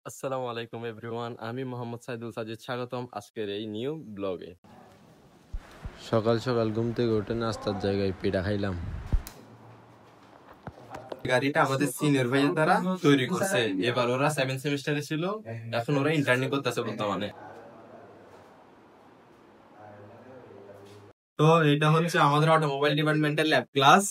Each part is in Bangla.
আসসালামু আলাইকুম এভরিওয়ান, আমি মোহাম্মদ সাইদুল সাজিদ। স্বাগতম আজকের এই নিউ ব্লগে। সকাল সকাল ঘুম থেকে উঠে নাস্তার জায়গায় পিঠা খাইলাম। গাড়িটা আমাদের সিনিয়র ভাইয়ের দ্বারা তৈরি করছে। এবার ওরা 7 সেমিস্টারে ছিল, এখন ওরা ইন্টার্নি করতেছে বর্তমানে। তো এটা হচ্ছে আমাদের অটোমোবাইল ডিপার্টমেন্টের ল্যাব ক্লাস।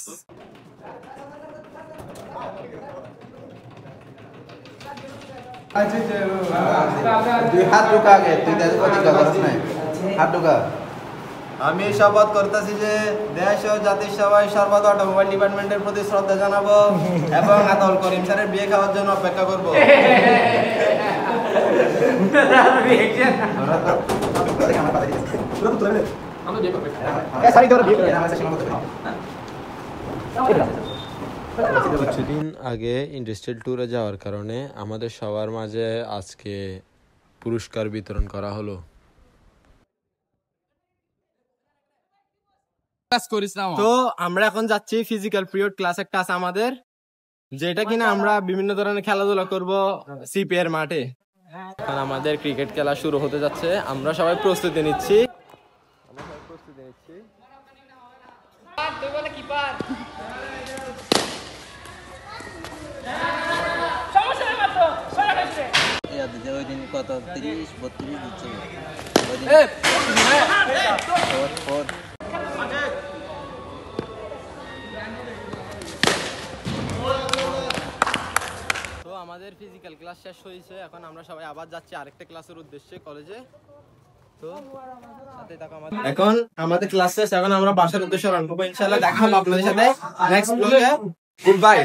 আমি শপথ করতেছি যে দেশ ও জাতির সেবায় সর্বদা অটোমোবাইল ডিপার্টমেন্টের প্রতি শ্রদ্ধা জানাবো এবং আতাউল করিম স্যারের বিয়ে খাওয়ার জন্য অপেক্ষা করবো। কিছুদিন আগে ইন্ডাস্ট্রিয়াল ট্যুরে যাওয়ার কারণে আমাদের সবার মাঝে আজকে পুরস্কার বিতরণ করা হলো। তো আমরা এখন যাচ্ছি ফিজিক্যাল পিরিয়ড ক্লাস একটা আছে আমাদের, যেটা কিনা আমরা বিভিন্ন ধরনের খেলাধুলা করব সিপিআর মাঠে। এখন আমাদের ক্রিকেট খেলা শুরু হতে যাচ্ছে, আমরা সবাই প্রস্তুতি নিচ্ছি। ওই দিন কত 30-32 দিচ্ছে। তো আমাদের ফিজিক্যাল ক্লাস শেষ হয়েছে, এখন আমরা সবাই আবার যাচ্ছি আরেকটা ক্লাসের উদ্দেশ্যে কলেজে। তো এখন আমাদের ক্লাস শেষ, এখন আমরা বাসার উদ্দেশ্যে রওনা হবো। ইনশাআল্লাহ দেখা হবে আপনাদের সাথে নেক্সট ব্লগে। Good bye.